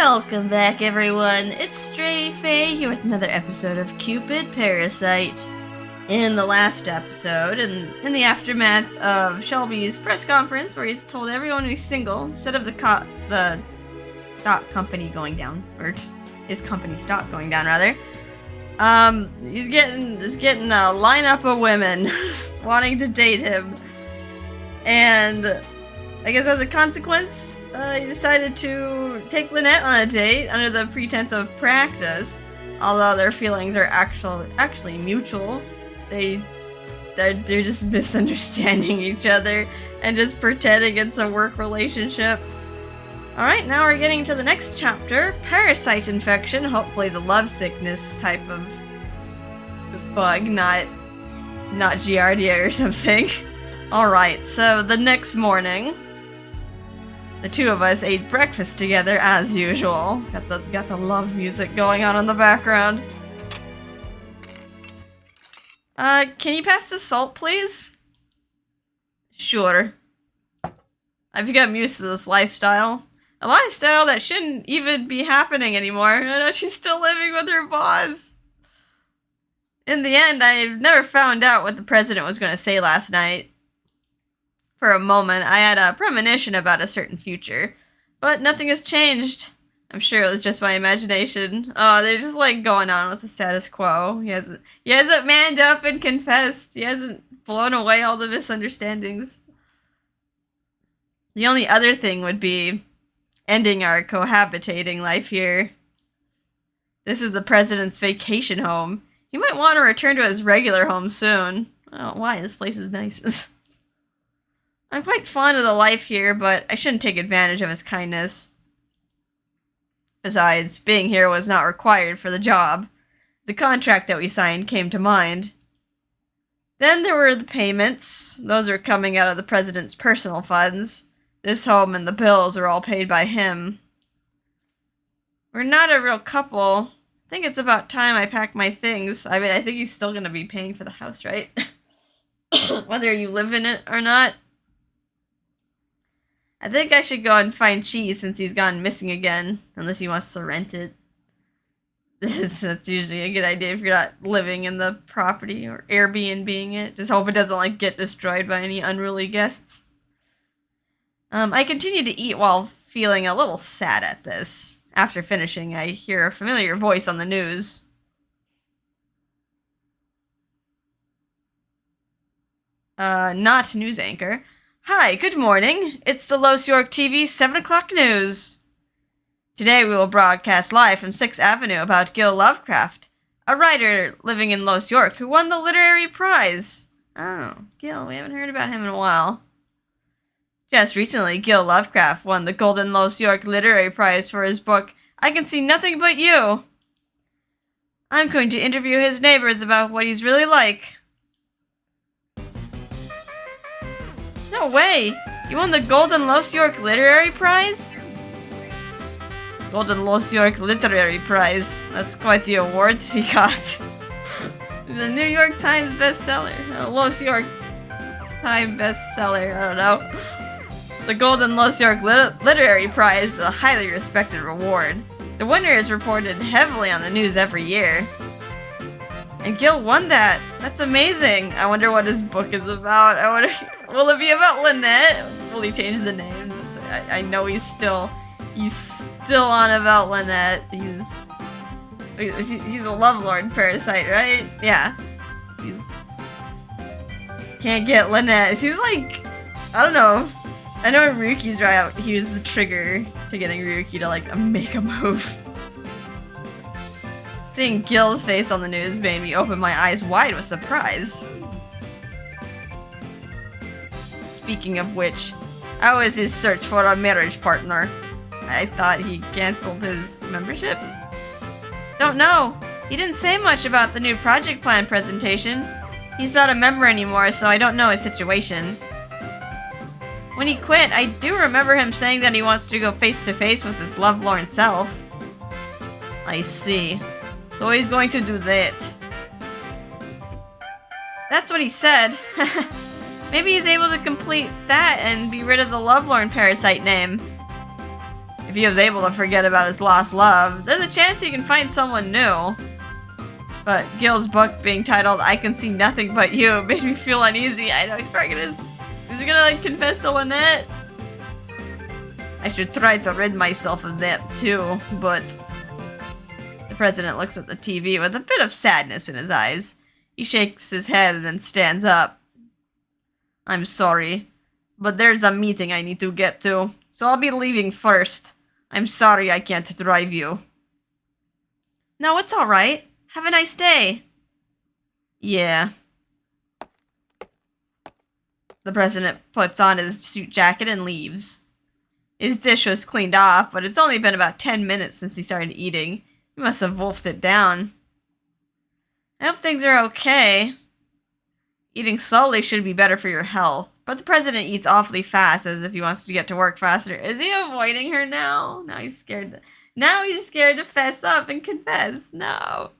Welcome back, everyone. It's Stray Faye here with another episode of Cupid, Parasite. In the last episode, and in the aftermath of Shelby's press conference, where he's told everyone he's single, instead of the stock company going down, or his company stock going down, rather, he's getting a lineup of women wanting to date him, and I guess as a consequence, he decided to take Lynette on a date under the pretense of practice, although their feelings are actually mutual. They're just misunderstanding each other and just pretending it's a work relationship. Alright, now we're getting to the next chapter, Parasite infection, hopefully the love sickness type of bug, not Giardia or something. Alright, so the next morning, the two of us ate breakfast together as usual. Got the love music going on in the background. Can you pass the salt, please? Sure. I've become used to this lifestyle. A lifestyle that shouldn't even be happening anymore. I know she's still living with her boss. In the end, I've never found out what the president was going to say last night. For a moment, I had a premonition about a certain future, but nothing has changed. I'm sure it was just my imagination. Oh, they're just like going on with the status quo. He hasn't manned up and confessed. He hasn't blown away all the misunderstandings. The only other thing would be ending our cohabitating life here. This is the president's vacation home. He might want to return to his regular home soon. Oh, why? This place is nice. I'm quite fond of the life here, but I shouldn't take advantage of his kindness. Besides, being here was not required for the job. The contract that we signed came to mind. Then there were the payments. Those are coming out of the president's personal funds. This home and the bills are all paid by him. We're not a real couple. I think it's about time I pack my things. I mean, I think he's still going to be paying for the house, right? Whether you live in it or not. I think I should go and find Cheese since he's gone missing again, unless he wants to rent it. That's usually a good idea if you're not living in the property or Airbnb-ing it. Just hope it doesn't get destroyed by any unruly guests. I continue to eat while feeling a little sad at this. After finishing, I hear a familiar voice on the news. Not news anchor. Hi, good morning. It's the Los York TV 7 o'clock news. Today we will broadcast live from 6th Avenue about Gil Lovecraft, a writer living in Los York who won the literary prize. Oh, Gil, we haven't heard about him in a while. Just recently, Gil Lovecraft won the Golden Los York Literary Prize for his book, I Can See Nothing But You. I'm going to interview his neighbors about what he's really like. No way! You won the Golden Los York Literary Prize? Golden Los York Literary Prize. That's quite the award he got. He's a New York Times bestseller. A Los York Times bestseller, I don't know. The Golden Los York Literary Prize is a highly respected reward. The winner is reported heavily on the news every year. And Gil won that. That's amazing. I wonder what his book is about. Will it be about Lynette? Will he change the names? I know he's still on about Lynette. He's a lovelorn parasite, right? Yeah. Can't get Lynette. It seems like, I don't know. I know Ryuki's right. He was the trigger to getting Ryuki to make a move. Seeing Gil's face on the news made me open my eyes wide with surprise. Speaking of which, how is his search for a marriage partner? I thought he canceled his membership? Don't know. He didn't say much about the new project plan presentation. He's not a member anymore, so I don't know his situation. When he quit, I do remember him saying that he wants to go face-to-face with his lovelorn self. I see. So he's going to do that. That's what he said. Maybe he's able to complete that and be rid of the lovelorn parasite name. If he was able to forget about his lost love, there's a chance he can find someone new. But Gil's book being titled I Can See Nothing But You made me feel uneasy. I know he's probably gonna... Is he gonna like confess to Lynette? I should try to rid myself of that too, but... The president looks at the TV with a bit of sadness in his eyes. He shakes his head and then stands up. I'm sorry, but there's a meeting I need to get to, so I'll be leaving first. I'm sorry I can't drive you. No, it's alright. Have a nice day. Yeah. The president puts on his suit jacket and leaves. His dish was cleaned off, but it's only been about 10 minutes since he started eating. He must have wolfed it down. I hope things are okay. Eating slowly should be better for your health, but the president eats awfully fast as if he wants to get to work faster. Is he avoiding her now? Now he's scared. Now he's scared to fess up and confess. No.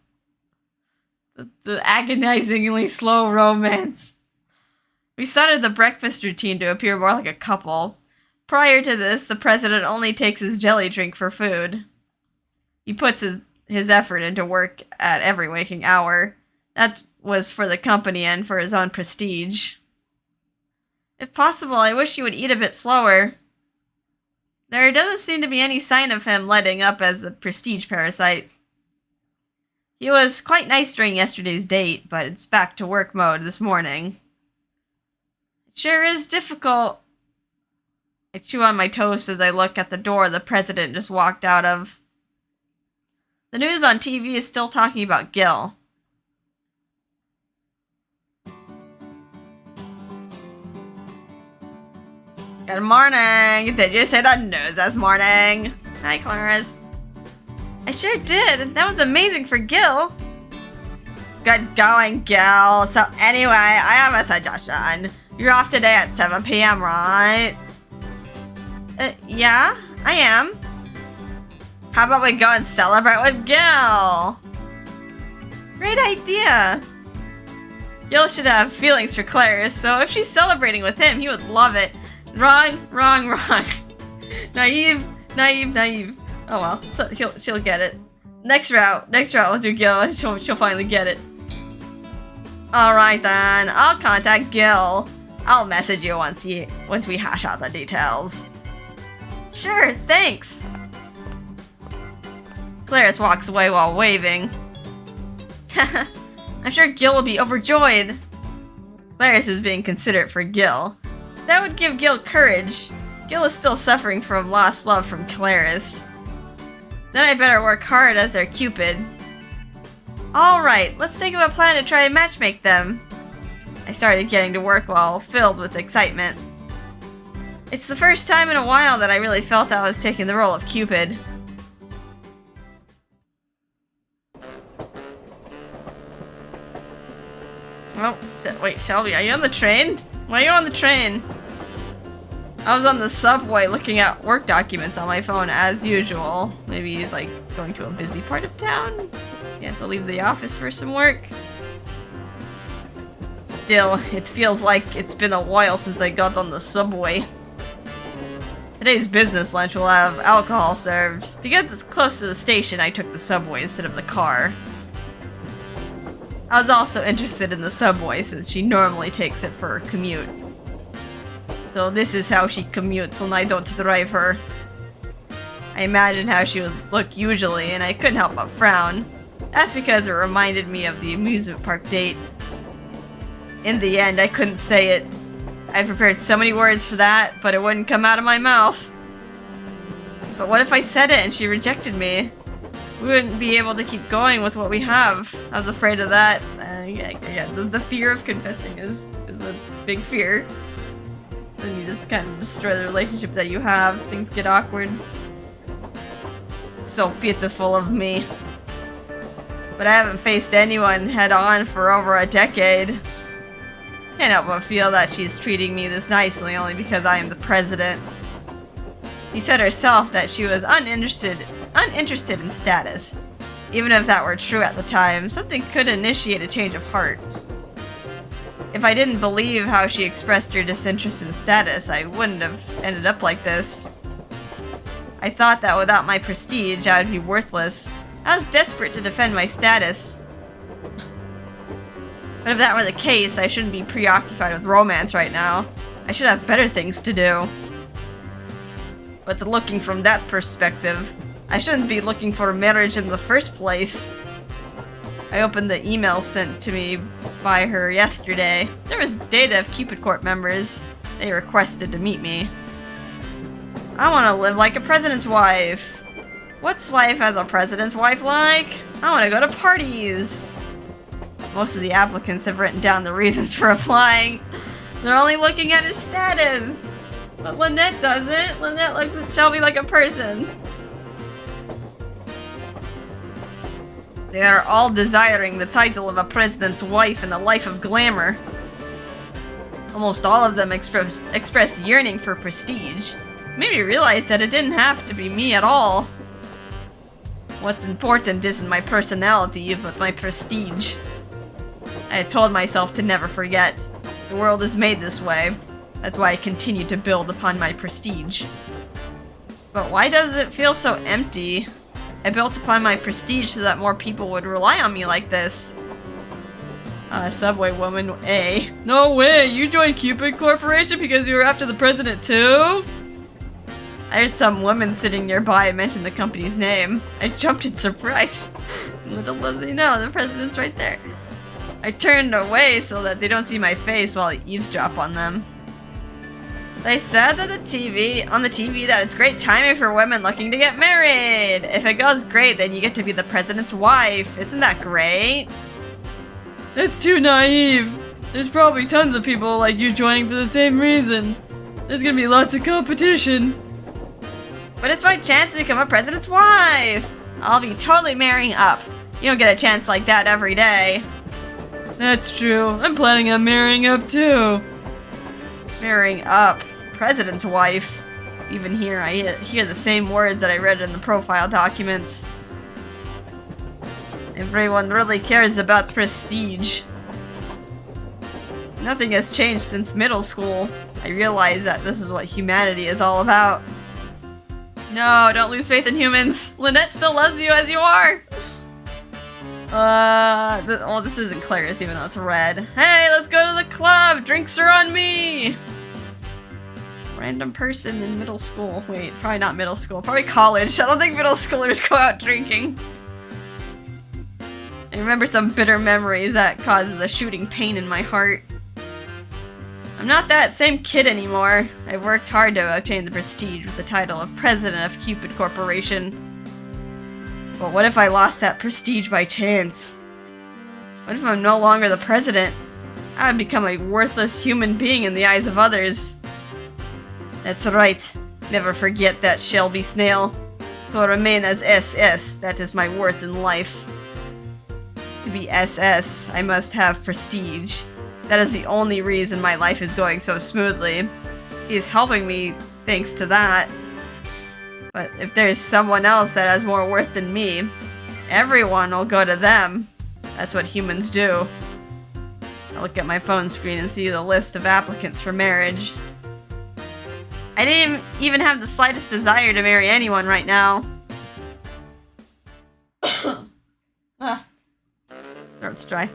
The agonizingly slow romance. We started the breakfast routine to appear more like a couple. Prior to this, the president only takes his jelly drink for food. He puts his effort into work at every waking hour. That was for the company and for his own prestige. If possible, I wish he would eat a bit slower. There doesn't seem to be any sign of him letting up as a prestige parasite. He was quite nice during yesterday's date, but it's back to work mode this morning. It sure is difficult. I chew on my toast as I look at the door the president just walked out of. The news on TV is still talking about Gil. Good morning! Did you say the news this morning? Hi, Clarice. I sure did. That was amazing for Gil. Good going, Gil. So anyway, I have a suggestion. You're off today at 7 p.m., right? Yeah, I am. How about we go and celebrate with Gil? Great idea. Gil should have feelings for Clarice, so if she's celebrating with him, he would love it. Wrong. Naive. Oh well, so she'll get it. Next route we'll do Gil and she'll finally get it. Alright then, I'll contact Gil. I'll message you once we hash out the details. Sure, thanks. Clarice walks away while waving. I'm sure Gil will be overjoyed. Clarice is being considerate for Gil. That would give Gil courage. Gil is still suffering from lost love from Clarice. Then I better work hard as their Cupid. Alright, let's think of a plan to try and matchmake them. I started getting to work while filled with excitement. It's the first time in a while that I really felt I was taking the role of Cupid. Oh, wait, Shelby, are you on the train? Why are you on the train? I was on the subway looking at work documents on my phone as usual. Maybe he's like going to a busy part of town? Yes, I'll leave the office for some work. Still, it feels like it's been a while since I got on the subway. Today's business lunch will have alcohol served. Because it's close to the station, I took the subway instead of the car. I was also interested in the subway since she normally takes it for her commute. So this is how she commutes when I don't drive her. I imagined how she would look usually, and I couldn't help but frown. That's because it reminded me of the amusement park date. In the end, I couldn't say it. I prepared so many words for that, but it wouldn't come out of my mouth. But what if I said it and she rejected me? We wouldn't be able to keep going with what we have. I was afraid of that. The fear of confessing is a big fear. Then you just kind of destroy the relationship that you have. Things get awkward. So pitiful of me. But I haven't faced anyone head-on for over a decade. Can't help but feel that she's treating me this nicely only because I am the president. She said herself that she was uninterested in status. Even if that were true at the time, something could initiate a change of heart. If I didn't believe how she expressed her disinterest in status, I wouldn't have ended up like this. I thought that without my prestige, I would be worthless. I was desperate to defend my status. But if that were the case, I shouldn't be preoccupied with romance right now. I should have better things to do. But looking from that perspective, I shouldn't be looking for marriage in the first place. I opened the email sent to me by her yesterday. There was data of Cupid Corp members. They requested to meet me. I want to live like a president's wife. What's life as a president's wife like? I want to go to parties. Most of the applicants have written down the reasons for applying. They're only looking at his status. But Lynette doesn't. Lynette looks at Shelby like a person. They are all desiring the title of a president's wife and a life of glamour. Almost all of them expressed yearning for prestige. Made me realize that it didn't have to be me at all. What's important isn't my personality, but my prestige. I had told myself to never forget. The world is made this way. That's why I continue to build upon my prestige. But why does it feel so empty? I built upon my prestige so that more people would rely on me like this. Subway woman A. No way, you joined Cupid Corporation because you were after the president too? I heard some woman sitting nearby mention the company's name. I jumped in surprise. Little did they know, the president's right there. I turned away so that they don't see my face while I eavesdrop on them. They said that on the TV that it's great timing for women looking to get married. If it goes great, then you get to be the president's wife. Isn't that great? That's too naive. There's probably tons of people like you joining for the same reason. There's gonna be lots of competition. But it's my chance to become a president's wife. I'll be totally marrying up. You don't get a chance like that every day. That's true. I'm planning on marrying up too. Marrying up. President's wife. Even here, I hear the same words that I read in the profile documents. Everyone really cares about prestige. Nothing has changed since middle school. I realize that this is what humanity is all about. No, don't lose faith in humans. Lynette still loves you as you are. Well, this isn't Claire's, even though it's red. Hey, let's go to the club! Drinks are on me! Random person in middle school. Wait, probably not middle school. Probably college. I don't think middle schoolers go out drinking. I remember some bitter memories that causes a shooting pain in my heart. I'm not that same kid anymore. I worked hard to obtain the prestige with the title of President of Cupid Corporation. But what if I lost that prestige by chance? What if I'm no longer the president? I would become a worthless human being in the eyes of others. That's right. Never forget that, Shelby Snail. To remain as SS, that is my worth in life. To be SS, I must have prestige. That is the only reason my life is going so smoothly. He's helping me thanks to that. But if there's someone else that has more worth than me, everyone will go to them. That's what humans do. I look at my phone screen and see the list of applicants for marriage. I didn't even have the slightest desire to marry anyone right now. Throat's dry.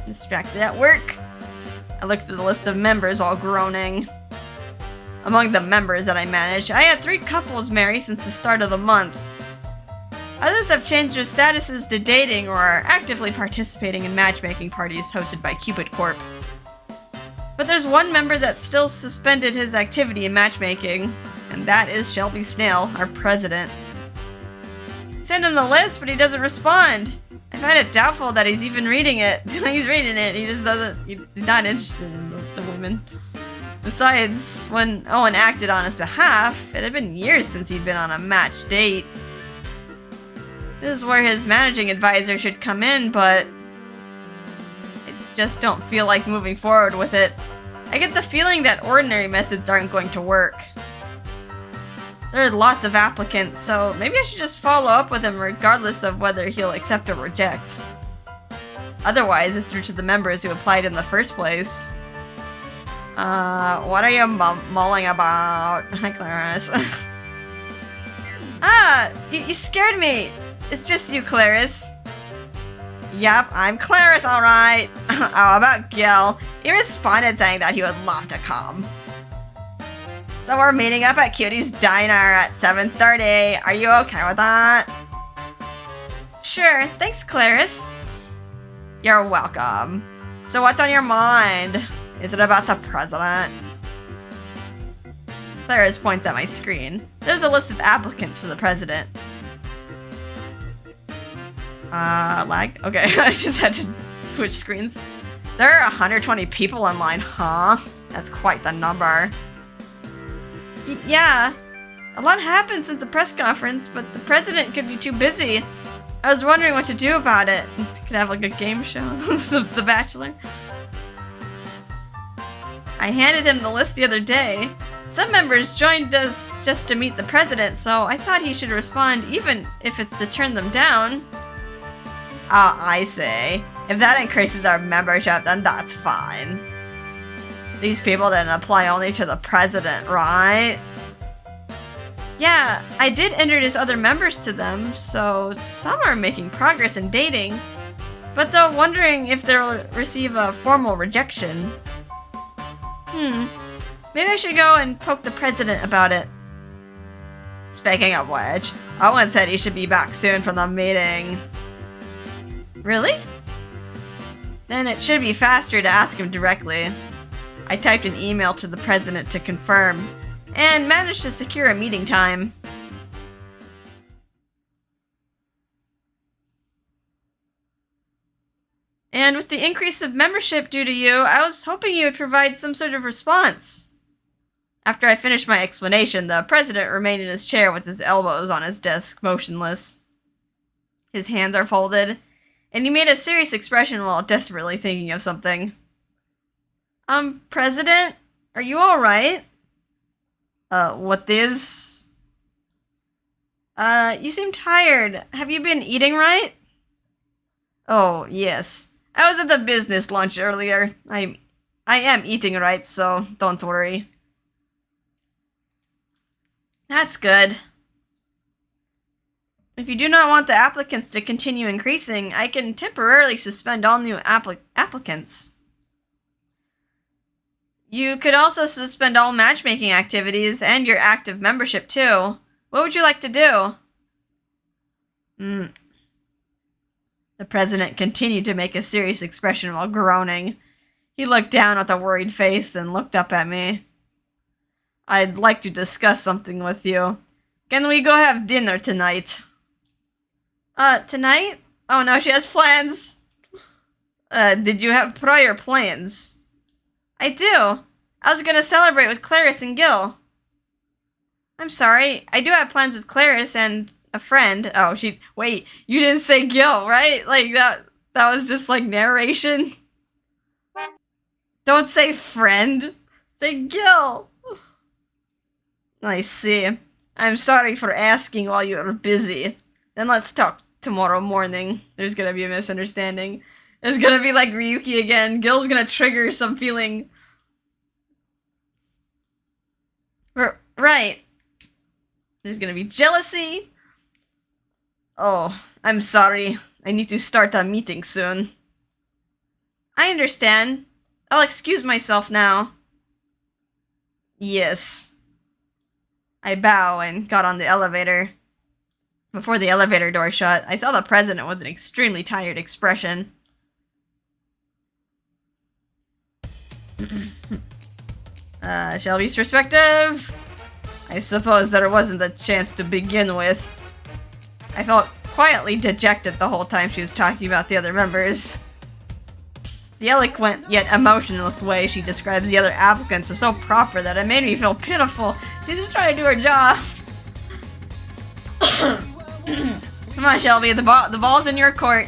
Distracted at work. I looked through the list of members while groaning. Among the members that I manage, I had 3 couples marry since the start of the month. Others have changed their statuses to dating or are actively participating in matchmaking parties hosted by Cupid Corp. But there's one member that still suspended his activity in matchmaking, and that is Shelby Snail, our president. Send him the list, but he doesn't respond. I find it doubtful that he's even reading it. He's reading it, he just doesn't, he's not interested in the women. Besides, when Owen acted on his behalf, it had been years since he'd been on a match date. This is where his managing advisor should come in, but I just don't feel like moving forward with it. I get the feeling that ordinary methods aren't going to work. There are lots of applicants, so maybe I should just follow up with him regardless of whether he'll accept or reject. Otherwise, it's through to the members who applied in the first place. What are you mulling about? Hi, Clarice. You scared me. It's just you, Clarice. Yep, I'm Clarice, alright. How about Gil? He responded saying that he would love to come. So we're meeting up at Cutie's Diner at 7:30. Are you okay with that? Sure, thanks, Clarice. You're welcome. So what's on your mind? Is it about the president? Clarice points at my screen. There's a list of applicants for the president. Lag? Okay, I just had to switch screens. There are 120 people in line, huh? That's quite the number. Yeah, a lot happened since the press conference, but the president could be too busy. I was wondering what to do about it. Could have like a game show, The Bachelor. I handed him the list the other day. Some members joined us just to meet the president, so I thought he should respond even if it's to turn them down. Oh, I see. If that increases our membership, then that's fine. These people didn't apply only to the president, right? Yeah, I did introduce other members to them, so some are making progress in dating, but they're wondering if they'll receive a formal rejection. Maybe I should go and poke the president about it. Speaking of which, Owen said he should be back soon from the meeting. Really? Then it should be faster to ask him directly. I typed an email to the president to confirm, and managed to secure a meeting time. And with the increase of membership due to you, I was hoping you would provide some sort of response. After I finished my explanation, the president remained in his chair with his elbows on his desk, motionless. His hands are folded, and he made a serious expression while desperately thinking of something. President? Are you alright? What is? You seem tired. Have you been eating right? Oh, yes. I was at the business lunch earlier. I am eating right, so don't worry. That's good. If you do not want the applicants to continue increasing, I can temporarily suspend all new applicants. You could also suspend all matchmaking activities and your active membership too. What would you like to do? The president continued to make a serious expression while groaning. He looked down with a worried face and looked up at me. I'd like to discuss something with you. Can we go have dinner tonight? Tonight? Oh no, she has plans. Did you have prior plans? I do. I was gonna celebrate with Clarice and Gil. I'm sorry. I do have plans with Clarice and a friend. Oh, wait, you didn't say Gil, right? Like, that was just, like, narration. Don't say friend. Say Gil. I see. I'm sorry for asking while you are busy. Then let's talk tomorrow morning. There's gonna be a misunderstanding. It's gonna be like Ryuki again. Gil's gonna trigger some feeling. Right. There's gonna be jealousy. Oh, I'm sorry. I need to start a meeting soon. I understand. I'll excuse myself now. Yes. I bow and got on the elevator. Before the elevator door shut, I saw the president with an extremely tired expression. Shelby's perspective? I suppose there wasn't a chance to begin with. I felt quietly dejected the whole time she was talking about the other members. The eloquent yet emotionless way she describes the other applicants is so proper that it made me feel pitiful. She's just trying to do her job. Come on, Shelby, the ball's in your court.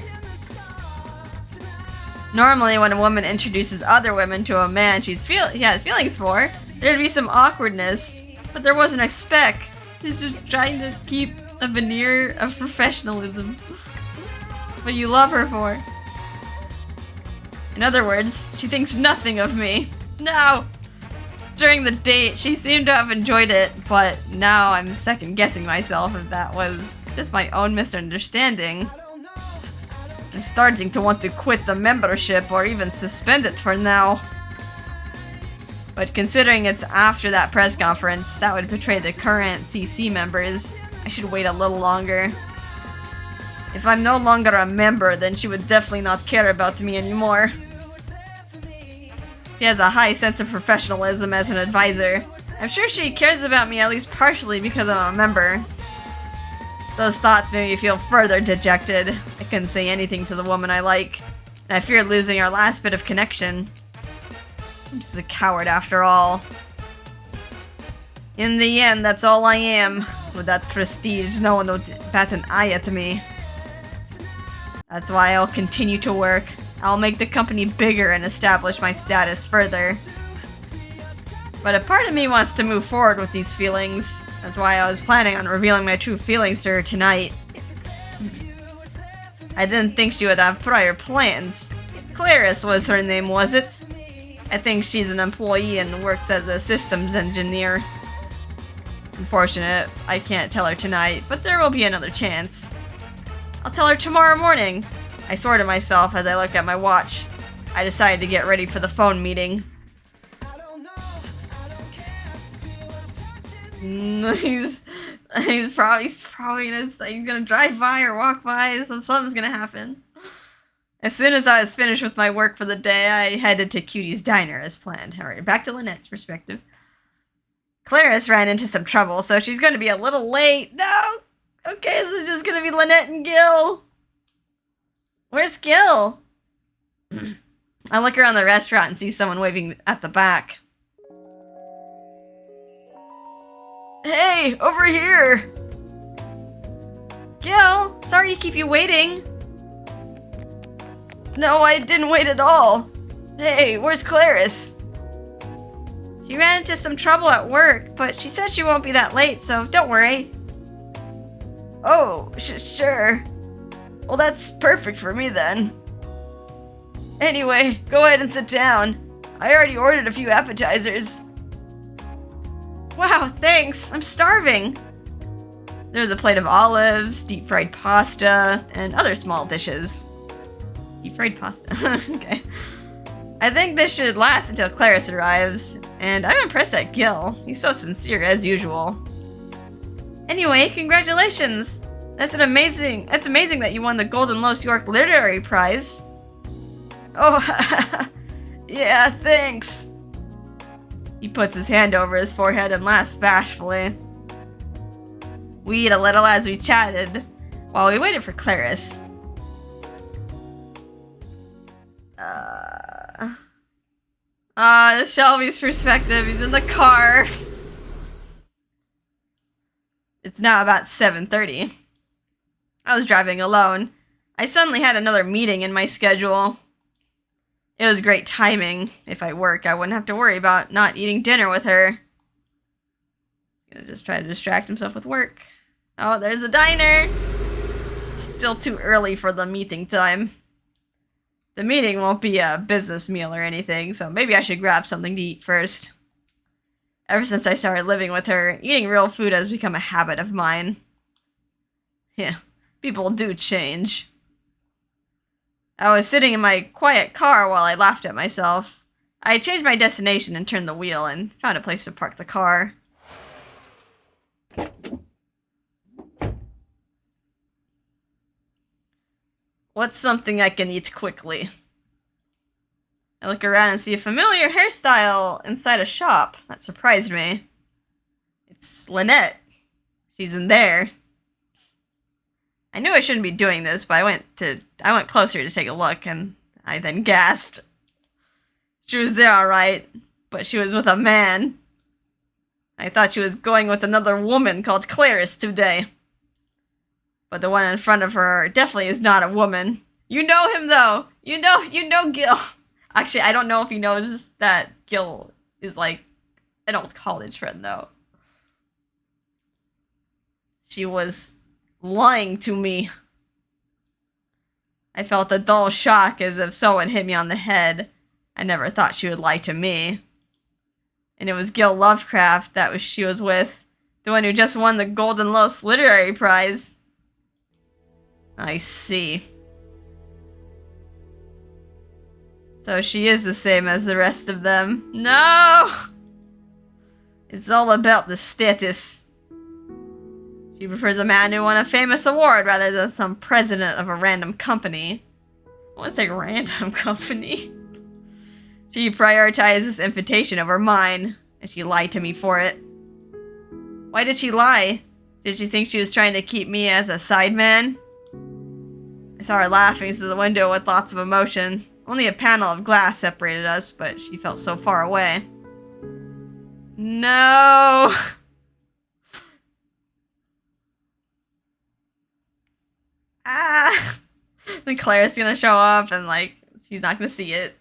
Normally, when a woman introduces other women to a man she has feelings for, there'd be some awkwardness, but there wasn't a speck. She's just trying to keep a veneer of professionalism. But you love her for. In other words, she thinks nothing of me. No! During the date, she seemed to have enjoyed it, but now I'm second-guessing myself if that was just my own misunderstanding. I'm starting to want to quit the membership or even suspend it for now. But considering it's after that press conference, that would betray the current CC members. I should wait a little longer. If I'm no longer a member, then she would definitely not care about me anymore. She has a high sense of professionalism as an advisor. I'm sure she cares about me at least partially because I'm a member. Those thoughts made me feel further dejected. I couldn't say anything to the woman I like, and I feared losing our last bit of connection. I'm just a coward after all. In the end, that's all I am. With that prestige, no one would bat an eye at me. That's why I'll continue to work. I'll make the company bigger and establish my status further. But a part of me wants to move forward with these feelings. That's why I was planning on revealing my true feelings to her tonight. I didn't think she would have prior plans. Clarice was her name, was it? I think she's an employee and works as a systems engineer. Unfortunate, I can't tell her tonight, but there will be another chance. I'll tell her tomorrow morning. I swore to myself as I looked at my watch. I decided to get ready for the phone meeting. He's probably gonna say he's gonna drive by or walk by, so something's gonna happen. As soon as I was finished with my work for the day, I headed to Cutie's diner as planned. Alright, back to Lynette's perspective. Clarice ran into some trouble, so she's gonna be a little late. No! Okay, so it's just gonna be Lynette and Gil. Where's Gil? I look around the restaurant and see someone waving at the back. Hey, over here! Gil, sorry to keep you waiting. No, I didn't wait at all. Hey, where's Clarice? She ran into some trouble at work, but she says she won't be that late, so don't worry. Oh, sure. Well, that's perfect for me then. Anyway, go ahead and sit down. I already ordered a few appetizers. Wow, thanks. I'm starving. There's a plate of olives, deep-fried pasta, and other small dishes. Deep-fried pasta. Okay. I think this should last until Clarice arrives, and I'm impressed at Gil. He's so sincere as usual. Anyway, congratulations! That's amazing that you won the Golden Los York Literary Prize. Oh, yeah, thanks. He puts his hand over his forehead and laughs bashfully. We ate a little as we chatted, while we waited for Clarice. Shelby's perspective, he's in the car. It's now about 7:30. I was driving alone. I suddenly had another meeting in my schedule. It was great timing. If I work, I wouldn't have to worry about not eating dinner with her. He's gonna just try to distract himself with work. Oh, there's the diner! It's still too early for the meeting time. The meeting won't be a business meal or anything, so maybe I should grab something to eat first. Ever since I started living with her, eating real food has become a habit of mine. Yeah, people do change. I was sitting in my quiet car while I laughed at myself. I changed my destination and turned the wheel and found a place to park the car. What's something I can eat quickly? I look around and see a familiar hairstyle inside a shop. That surprised me. It's Lynette. She's in there. I knew I shouldn't be doing this, but I went closer to take a look, and I then gasped. She was there alright, but she was with a man. I thought she was going with another woman called Clarice today. But the one in front of her definitely is not a woman. You know him though! You know Gil! Actually, I don't know if he knows that Gil is like an old college friend though. She was lying to me. I felt a dull shock as if someone hit me on the head. I never thought she would lie to me. And it was Gil Lovecraft she was with. The one who just won the Golden Los Literary Prize. I see. So she is the same as the rest of them. No! It's all about the status. She prefers a man who won a famous award rather than some president of a random company. I want to say random company. She prioritizes this invitation over mine, and she lied to me for it. Why did she lie? Did she think she was trying to keep me as a sideman? I saw her laughing through the window with lots of emotion. Only a panel of glass separated us, but she felt so far away. No! Ah! Then Claire's gonna show up and, he's not gonna see it.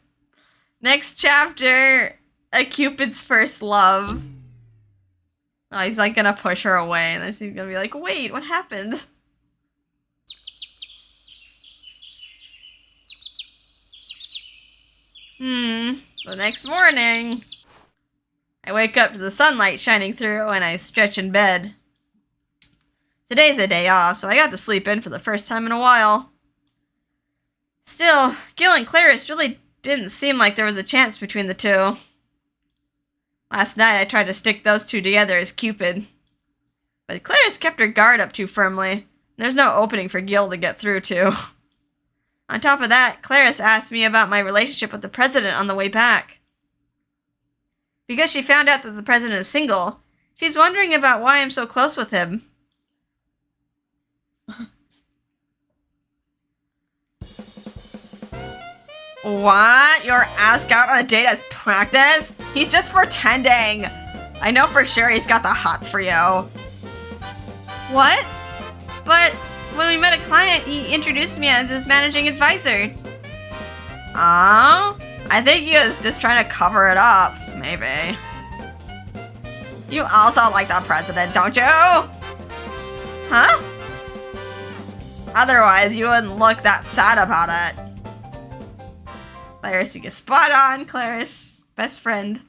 Next chapter, a Cupid's first love. Oh, he's, gonna push her away, and then she's gonna be like, wait, what happened? The next morning, I wake up to the sunlight shining through, and I stretch in bed. Today's a day off, so I got to sleep in for the first time in a while. Still, Gil and Clarice really didn't seem like there was a chance between the two. Last night, I tried to stick those two together as Cupid. But Clarice kept her guard up too firmly. There's no opening for Gil to get through to. On top of that, Clarice asked me about my relationship with the president on the way back. Because she found out that the president is single, she's wondering about why I'm so close with him. What? You're asked out on a date as practice? He's just pretending. I know for sure he's got the hots for you. What? But when we met a client, he introduced me as his managing advisor. Oh? I think he was just trying to cover it up. Maybe. You also like the president, don't you? Huh? Otherwise, you wouldn't look that sad about it. Clarice, you get spot on, Clarice. Best friend.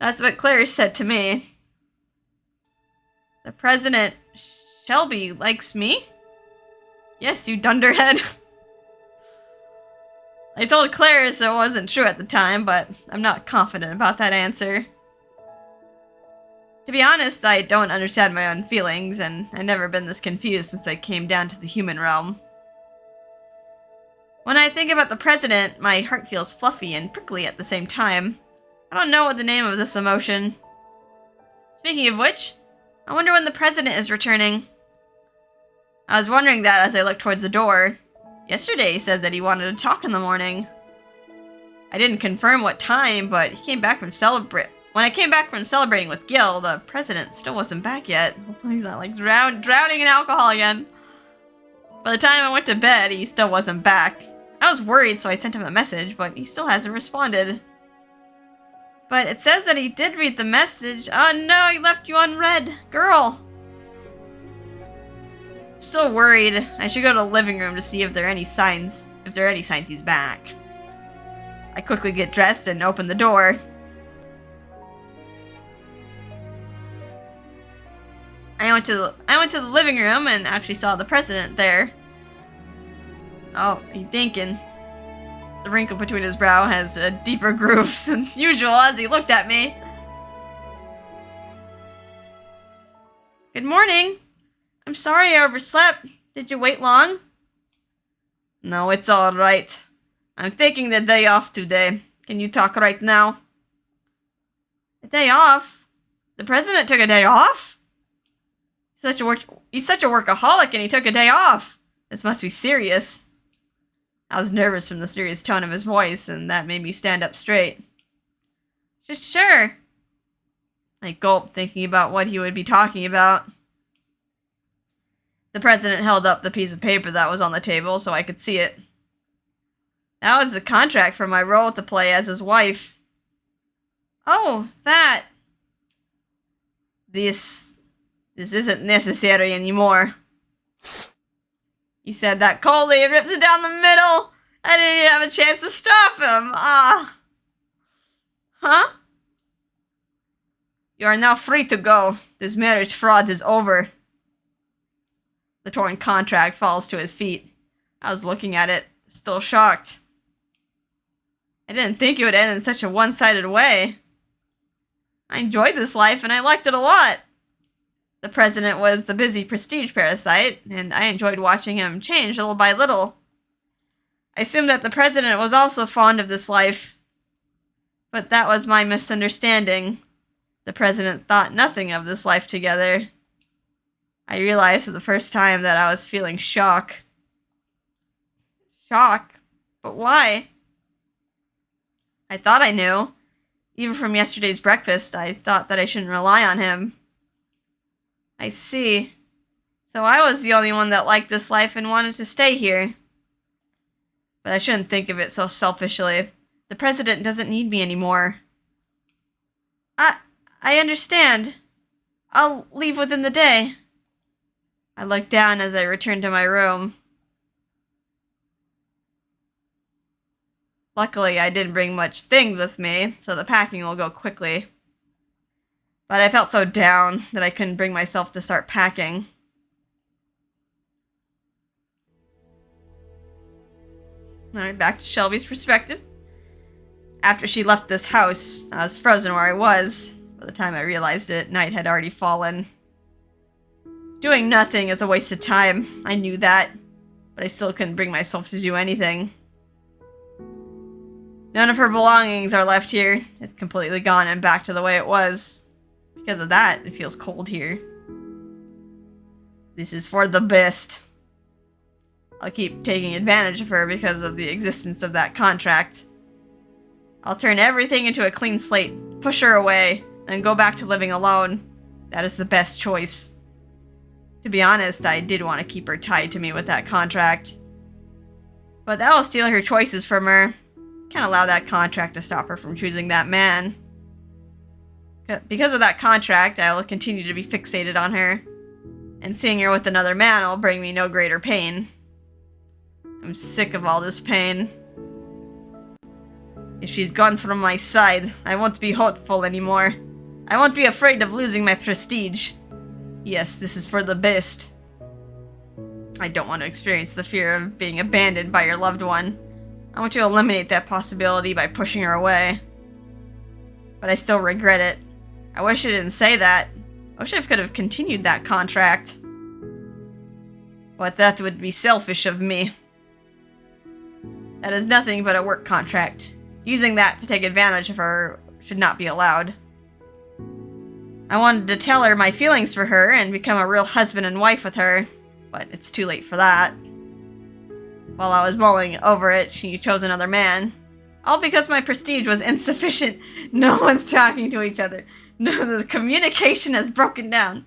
That's what Clarice said to me. The president, Shelby, likes me? Yes, you dunderhead. I told Clarice it wasn't true at the time, but I'm not confident about that answer. To be honest, I don't understand my own feelings, and I've never been this confused since I came down to the human realm. When I think about the president, my heart feels fluffy and prickly at the same time. I don't know what the name of this emotion. Speaking of which, I wonder when the president is returning. I was wondering that as I looked towards the door. Yesterday he said that he wanted to talk in the morning. I didn't confirm what time, but he came back from When I came back from celebrating with Gil, the president still wasn't back yet. Hopefully he's not drowning in alcohol again. By the time I went to bed, he still wasn't back. I was worried, so I sent him a message, but he still hasn't responded. But it says that he did read the message. Oh no, he left you unread. Girl! I'm still worried. I should go to the living room to see if there are any signs he's back. I quickly get dressed and open the door. I went to the living room and actually saw the president there. Oh, he's thinking. The wrinkle between his brow has deeper grooves than usual as he looked at me. Good morning. I'm sorry I overslept. Did you wait long? No, it's alright. I'm taking the day off today. Can you talk right now? A day off? The president took a day off? He's such a workaholic and he took a day off. This must be serious. I was nervous from the serious tone of his voice, and that made me stand up straight. Sure. I gulped, thinking about what he would be talking about. The president held up the piece of paper that was on the table so I could see it. That was the contract for my role to play as his wife. Oh, that. This isn't necessary anymore. He said that coldly and rips it down the middle. I didn't even have a chance to stop him. Ah. Huh? You are now free to go. This marriage fraud is over. The torn contract falls to his feet. I was looking at it, still shocked. I didn't think it would end in such a one-sided way. I enjoyed this life, and I liked it a lot. The president was the busy prestige parasite, and I enjoyed watching him change little by little. I assumed that the president was also fond of this life. But that was my misunderstanding. The president thought nothing of this life together. I realized for the first time that I was feeling shock. Shock? But why? I thought I knew. Even from yesterday's breakfast, I thought that I shouldn't rely on him. I see. So I was the only one that liked this life and wanted to stay here. But I shouldn't think of it so selfishly. The president doesn't need me anymore. I understand. I'll leave within the day. I looked down as I returned to my room. Luckily, I didn't bring much things with me, so the packing will go quickly. But I felt so down that I couldn't bring myself to start packing. Alright, back to Shelby's perspective. After she left this house, I was frozen where I was. By the time I realized it, night had already fallen. Doing nothing is a waste of time. I knew that, but I still couldn't bring myself to do anything. None of her belongings are left here. It's completely gone and back to the way it was. Because of that, it feels cold here. This is for the best. I'll keep taking advantage of her because of the existence of that contract. I'll turn everything into a clean slate, push her away, and go back to living alone. That is the best choice. To be honest, I did want to keep her tied to me with that contract. But that will steal her choices from her. Can't allow that contract to stop her from choosing that man. Because of that contract, I will continue to be fixated on her. And seeing her with another man will bring me no greater pain. I'm sick of all this pain. If she's gone from my side, I won't be hopeful anymore. I won't be afraid of losing my prestige. Yes, this is for the best. I don't want to experience the fear of being abandoned by your loved one. I want to eliminate that possibility by pushing her away. But I still regret it. I wish I didn't say that. I wish I could have continued that contract. But that would be selfish of me. That is nothing but a work contract. Using that to take advantage of her should not be allowed. I wanted to tell her my feelings for her and become a real husband and wife with her, but it's too late for that. While I was mulling over it, she chose another man. All because my prestige was insufficient. No one's talking to each other. No, the communication has broken down.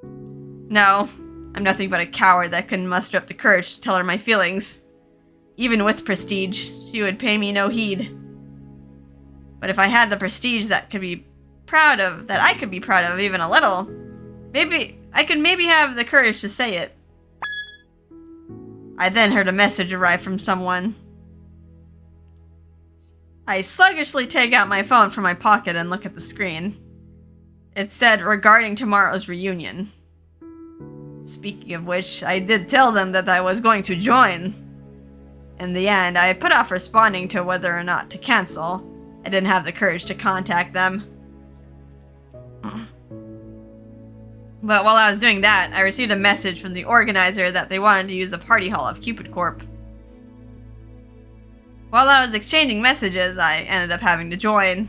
No, I'm nothing but a coward that couldn't muster up the courage to tell her my feelings. Even with prestige, she would pay me no heed. But if I had the prestige that I could be proud of even a little, maybe I could have the courage to say it. I then heard a message arrive from someone. I sluggishly take out my phone from my pocket and look at the screen. It said, regarding tomorrow's reunion. Speaking of which, I did tell them that I was going to join. In the end, I put off responding to whether or not to cancel. I didn't have the courage to contact them. But while I was doing that, I received a message from the organizer that they wanted to use the party hall of Cupid Corp. While I was exchanging messages, I ended up having to join.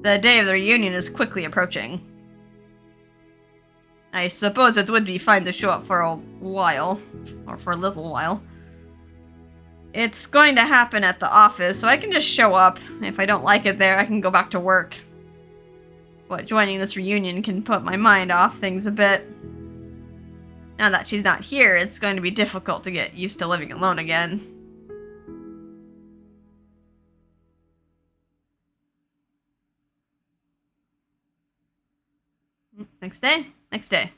The day of the reunion is quickly approaching. I suppose it would be fine to show up for a while, or for a little while. It's going to happen at the office, so I can just show up. If I don't like it there, I can go back to work. But joining this reunion can put my mind off things a bit. Now that she's not here, it's going to be difficult to get used to living alone again. Next day? Next day.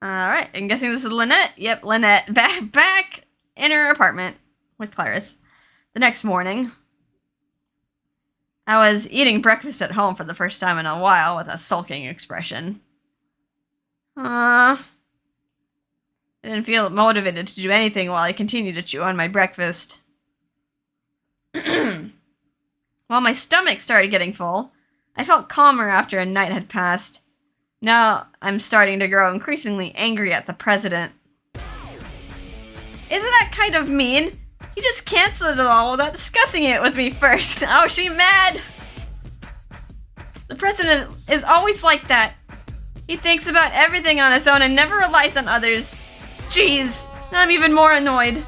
Alright, I'm guessing this is Lynette. Yep, Lynette. Back in her apartment with Clarice. The next morning, I was eating breakfast at home for the first time in a while with a sulking expression. I didn't feel motivated to do anything while I continued to chew on my breakfast. While my stomach started getting full, I felt calmer after a night had passed. Now I'm starting to grow increasingly angry at the president. Isn't that kind of mean? He just canceled it all without discussing it with me first. Oh, she mad? The president is always like that. He thinks about everything on his own and never relies on others. Jeez, I'm even more annoyed.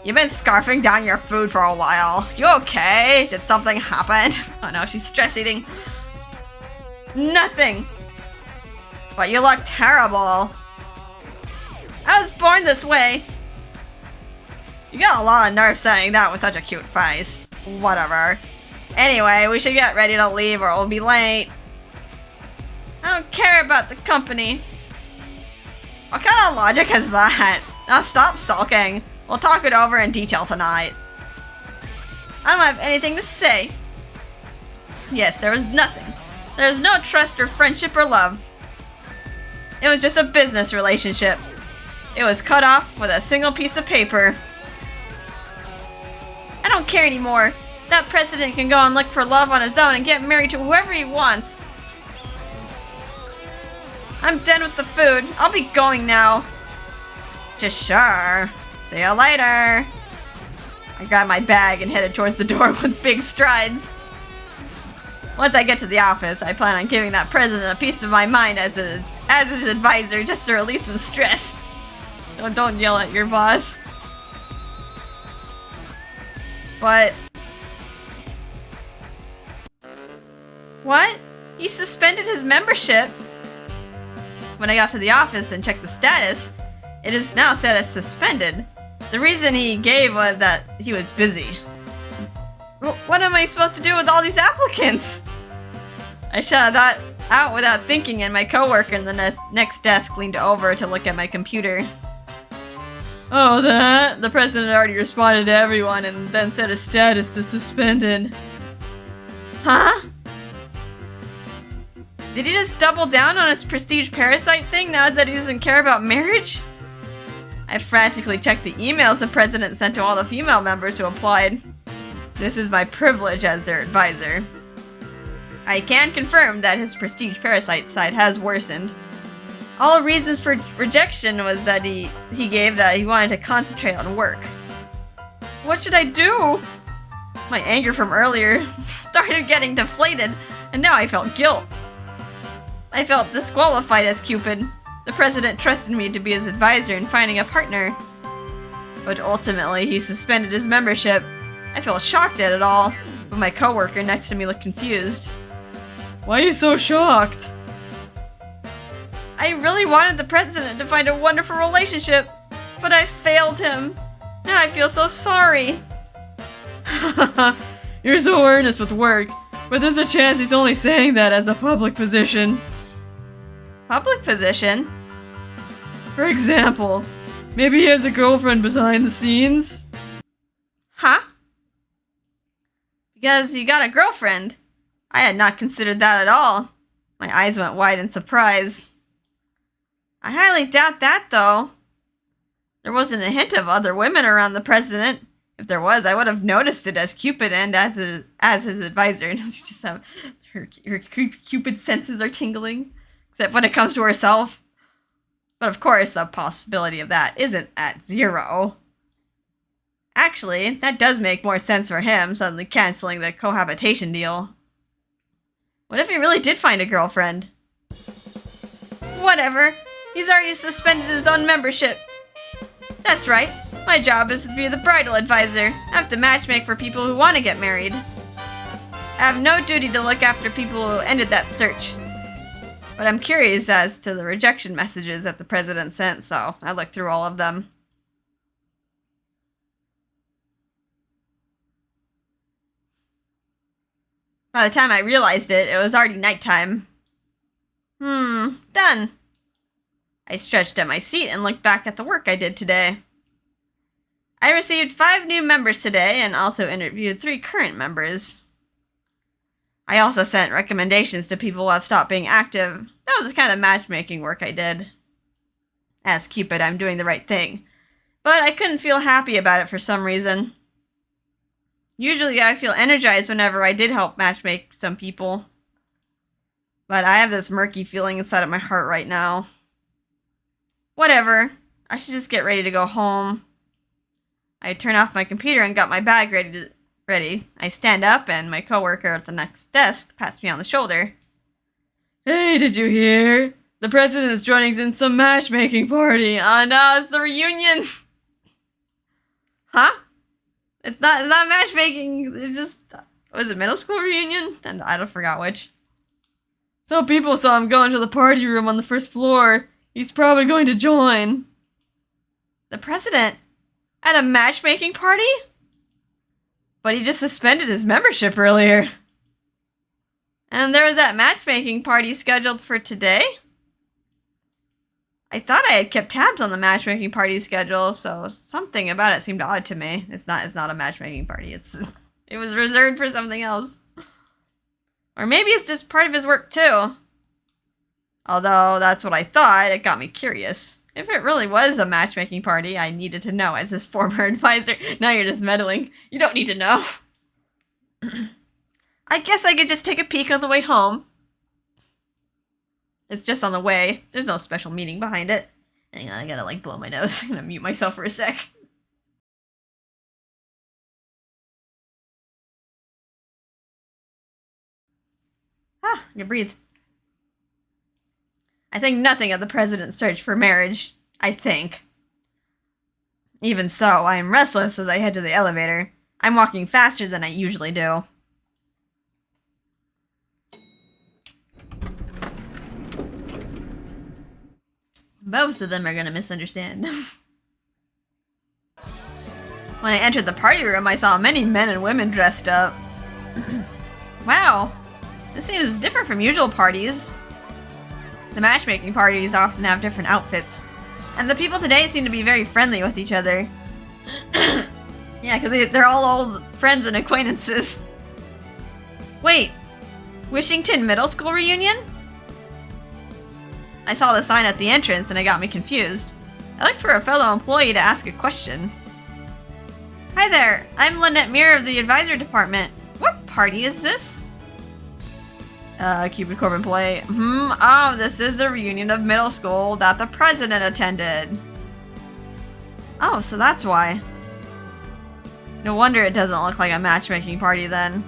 You've been scarfing down your food for a while. You okay? Did something happen? Oh no, she's stress eating. Nothing. But you look terrible. I was born this way. You got a lot of nerve saying that with such a cute face. Whatever. Anyway, we should get ready to leave or we'll be late. I don't care about the company. What kind of logic is that? Now stop sulking. We'll talk it over in detail tonight. I don't have anything to say. Yes, there was nothing. There was no trust or friendship or love. It was just a business relationship. It was cut off with a single piece of paper. I don't care anymore. That president can go and look for love on his own and get married to whoever he wants. I'm done with the food. I'll be going now. Just sure. See you later. I grabbed my bag and headed towards the door with big strides. Once I get to the office, I plan on giving that president a piece of my mind as his advisor just to relieve some stress. Don't yell at your boss. But... What? He suspended his membership? When I got to the office and checked the status, it is now set as suspended. The reason he gave was that he was busy. What am I supposed to do with all these applicants? I shouted that out without thinking, and my coworker in the next desk leaned over to look at my computer. Oh, that? The president already responded to everyone and then set his status to suspended. Huh? Did he just double down on his prestige Parasite thing now that he doesn't care about marriage? I frantically checked the emails the president sent to all the female members who applied. This is my privilege as their advisor. I can confirm that his prestige Parasite side has worsened. All reasons for rejection was that he gave that he wanted to concentrate on work. What should I do? My anger from earlier started getting deflated, and now I felt guilt. I felt disqualified as Cupid. The president trusted me to be his advisor in finding a partner. But ultimately, he suspended his membership. I felt shocked at it all, but my coworker next to me looked confused. Why are you so shocked? I really wanted the president to find a wonderful relationship, but I failed him. Now I feel so sorry. You're so earnest with work, but there's a chance he's only saying that as a public position. Public position? For example, maybe he has a girlfriend behind the scenes? Huh? Because you got a girlfriend. I had not considered that at all. My eyes went wide in surprise. I highly doubt that, though. There wasn't a hint of other women around the president. If there was, I would have noticed it as Cupid and as his advisor. Does she just have her Cupid senses are tingling? Except when it comes to herself. But of course, the possibility of that isn't at zero. Actually, that does make more sense for him, suddenly canceling the cohabitation deal. What if he really did find a girlfriend? Whatever. He's already suspended his own membership. That's right. My job is to be the bridal advisor. I have to matchmake for people who want to get married. I have no duty to look after people who ended that search. But I'm curious as to the rejection messages that the president sent, so I looked through all of them. By the time I realized it, it was already nighttime. Done. I stretched at my seat and looked back at the work I did today. I received 5 new members today and also interviewed 3 current members. I also sent recommendations to people who have stopped being active. That was the kind of matchmaking work I did. As Cupid, I'm doing the right thing. But I couldn't feel happy about it for some reason. Usually I feel energized whenever I did help matchmake some people. But I have this murky feeling inside of my heart right now. Whatever. I should just get ready to go home. I turn off my computer and got my bag ready. I stand up and my coworker at the next desk pats me on the shoulder. Hey, did you hear? The president is joining us in some matchmaking party. Oh no, it's the reunion. Huh? It's not matchmaking. It's just, was it middle school reunion? And I don't forgot which. So people saw him going to the party room on the first floor. He's probably going to join. The president? At a matchmaking party? But he just suspended his membership earlier. And there was that matchmaking party scheduled for today? I thought I had kept tabs on the matchmaking party schedule, so something about it seemed odd to me. It's not a matchmaking party. It was reserved for something else. Or maybe it's just part of his work too. Although that's what I thought, it got me curious. If it really was a matchmaking party, I needed to know as his former advisor. Now you're just meddling. You don't need to know. I guess I could just take a peek on the way home. It's just on the way. There's no special meaning behind it. Hang on, I gotta blow my nose. I'm gonna mute myself for a sec. I can breathe. I think nothing of the president's search for marriage. I think. Even so, I am restless as I head to the elevator. I'm walking faster than I usually do. Most of them are gonna misunderstand. When I entered the party room, I saw many men and women dressed up. Wow, this seems different from usual parties. The matchmaking parties often have different outfits, and the people today seem to be very friendly with each other. Yeah, because they're all old friends and acquaintances. Wait, Wishington Middle School reunion? I saw the sign at the entrance and it got me confused. I looked for a fellow employee to ask a question. Hi there, I'm Lynette Muir of the advisor department. What party is this? Cupid Corp employee. Oh, this is the reunion of middle school that the president attended. Oh, so that's why. No wonder it doesn't look like a matchmaking party then.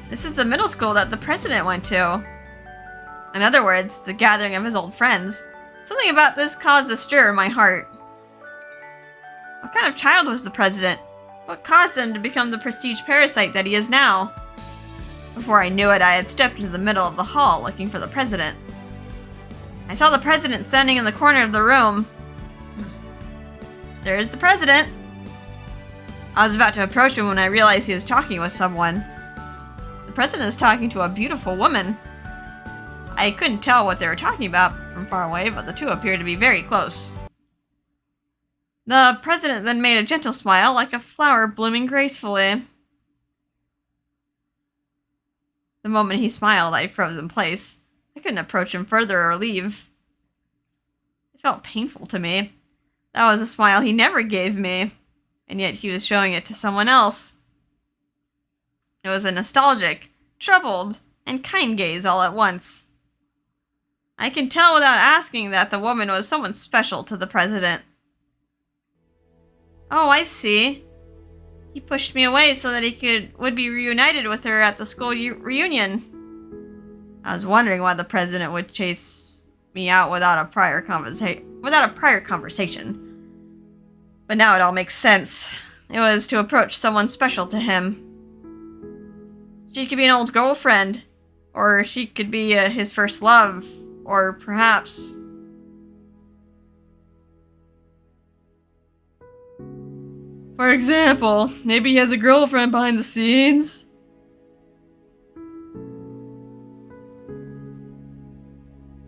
This is the middle school that the president went to. In other words, it's a gathering of his old friends. Something about this caused a stir in my heart. What kind of child was the president? What caused him to become the prestige parasite that he is now? Before I knew it, I had stepped into the middle of the hall looking for the president. I saw the president standing in the corner of the room. There's the president. I was about to approach him when I realized he was talking with someone. The president is talking to a beautiful woman. I couldn't tell what they were talking about from far away, but the two appeared to be very close. The president then made a gentle smile, like a flower blooming gracefully. The moment he smiled, I froze in place. I couldn't approach him further or leave. It felt painful to me. That was a smile he never gave me, and yet he was showing it to someone else. It was a nostalgic, troubled, and kind gaze all at once. I could tell without asking that the woman was someone special to the president. Oh, I see. He pushed me away so that he would be reunited with her at the school reunion. I was wondering why the president would chase me out without a prior conversation. But now it all makes sense. It was to approach someone special to him. She could be an old girlfriend, or she could be his first love, or perhaps... For example, maybe he has a girlfriend behind the scenes.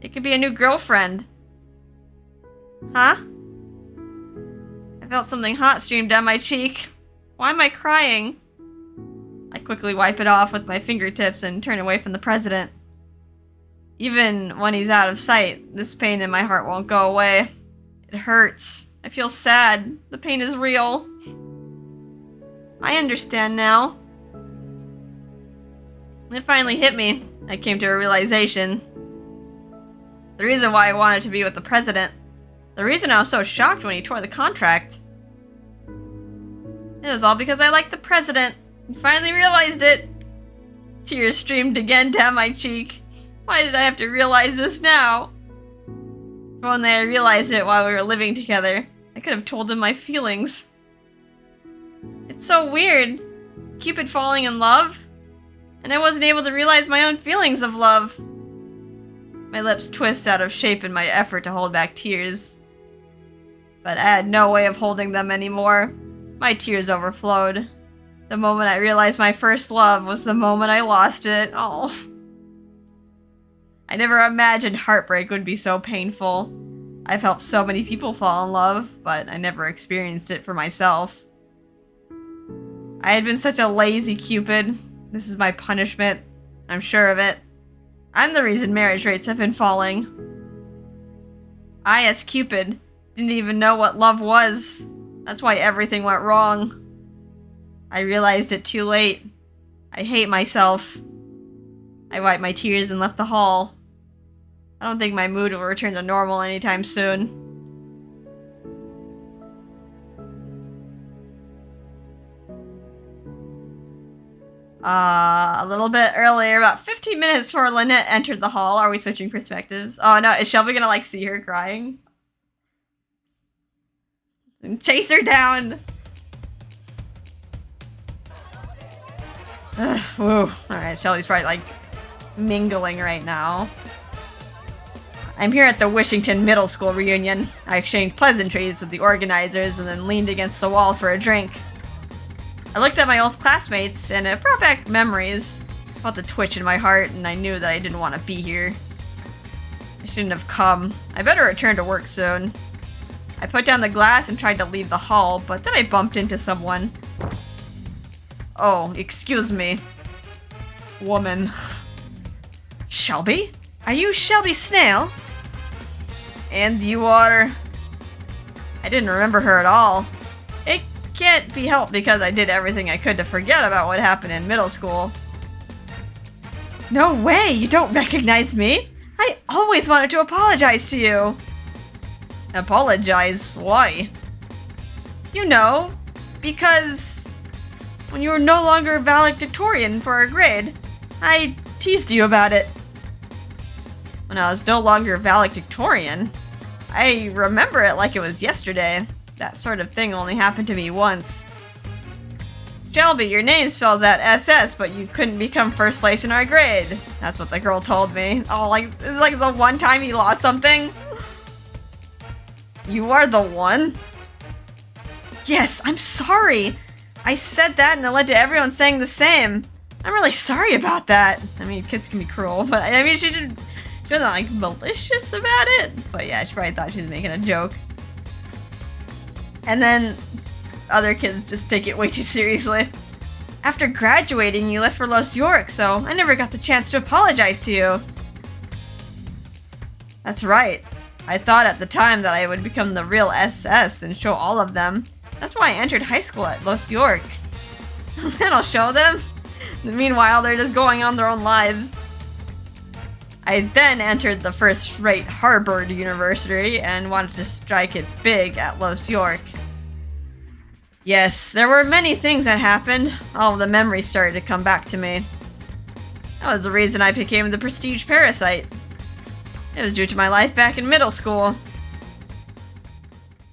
It could be a new girlfriend. Huh? I felt something hot stream down my cheek. Why am I crying? I quickly wipe it off with my fingertips and turn away from the president. Even when he's out of sight, this pain in my heart won't go away. It hurts. I feel sad. The pain is real. I understand now. It finally hit me. I came to a realization. The reason why I wanted to be with the president. The reason I was so shocked when he tore the contract. It was all because I liked the president. I finally realized it. Tears streamed again down my cheek. Why did I have to realize this now? If only I realized it while we were living together. I could have told him my feelings. It's so weird. Cupid falling in love? And I wasn't able to realize my own feelings of love. My lips twist out of shape in my effort to hold back tears. But I had no way of holding them anymore. My tears overflowed. The moment I realized my first love was the moment I lost it. Oh. I never imagined heartbreak would be so painful. I've helped so many people fall in love, but I never experienced it for myself. I had been such a lazy Cupid. This is my punishment. I'm sure of it. I'm the reason marriage rates have been falling. I, as Cupid, didn't even know what love was. That's why everything went wrong. I realized it too late. I hate myself. I wiped my tears and left the hall. I don't think my mood will return to normal anytime soon. A little bit earlier, about 15 minutes before Lynette entered the hall. Are we switching perspectives? Oh no, is Shelby gonna like see her crying? And chase her down! Woo. Alright, Shelby's probably like mingling right now. I'm here at the Wishington Middle School reunion. I exchanged pleasantries with the organizers and then leaned against the wall for a drink. I looked at my old classmates, and it brought back memories. I felt a twitch in my heart, and I knew that I didn't want to be here. I shouldn't have come. I better return to work soon. I put down the glass and tried to leave the hall, but then I bumped into someone. Oh, excuse me. Woman. Shelby? Are you Shelby Snail? And you are... I didn't remember her at all. It can't be helped because I did everything I could to forget about what happened in middle school. No way! You don't recognize me? I always wanted to apologize to you! Apologize? Why? You know, because... when you were no longer valedictorian for our grade, I teased you about it. When I was no longer valedictorian? I remember it like it was yesterday. That sort of thing only happened to me once. Shelby, your name spells out SS, but you couldn't become first place in our grade. That's what the girl told me. Oh, like, it's like the one time he lost something? You are the one? Yes, I'm sorry. I said that and it led to everyone saying the same. I'm really sorry about that. I mean, kids can be cruel, but I mean, she wasn't like malicious about it. But yeah, she probably thought she was making a joke. And then other kids just take it way too seriously. After graduating, you left for Los York, so I never got the chance to apologize to you. That's right. I thought at the time that I would become the real SS and show all of them. That's why I entered high school at Los York. Then I'll show them. Meanwhile, they're just going on their own lives. I then entered the first-rate Harvard University and wanted to strike it big at Los York. Yes, there were many things that happened. All of the memories started to come back to me. That was the reason I became the prestige Parasite. It was due to my life back in middle school.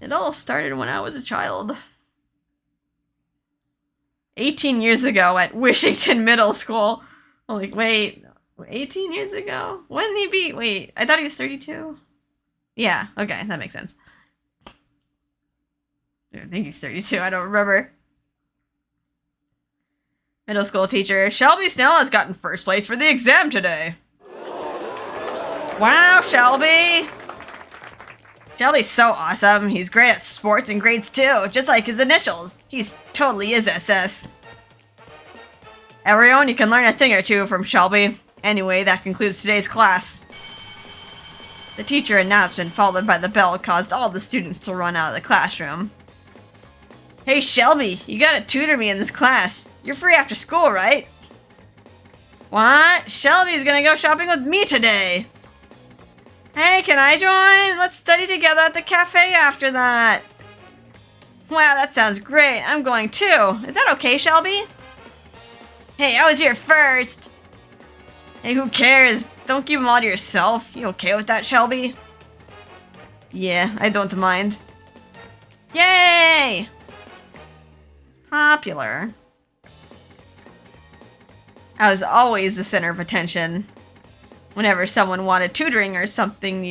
It all started when I was a child. 18 years ago at Wishington Middle School. I'm like, wait, 18 years ago? When did he be? Wait, I thought he was 32. Yeah, okay, that makes sense. I think he's 32, I don't remember. Middle school teacher, Shelby Snell has gotten first place for the exam today. Wow, Shelby! Shelby's so awesome. He's great at sports and grades too, just like his initials. He's totally is SS. Everyone, you can learn a thing or two from Shelby. Anyway, that concludes today's class. The teacher announcement followed by the bell caused all the students to run out of the classroom. Hey Shelby, you gotta tutor me in this class. You're free after school, right? What? Shelby's gonna go shopping with me today. Hey, can I join? Let's study together at the cafe after that. Wow, that sounds great. I'm going too. Is that okay, Shelby? Hey, I was here first. Hey, who cares? Don't keep them all to yourself. You okay with that, Shelby? Yeah, I don't mind. Yay! Popular. I was always the center of attention. Whenever someone wanted tutoring or someone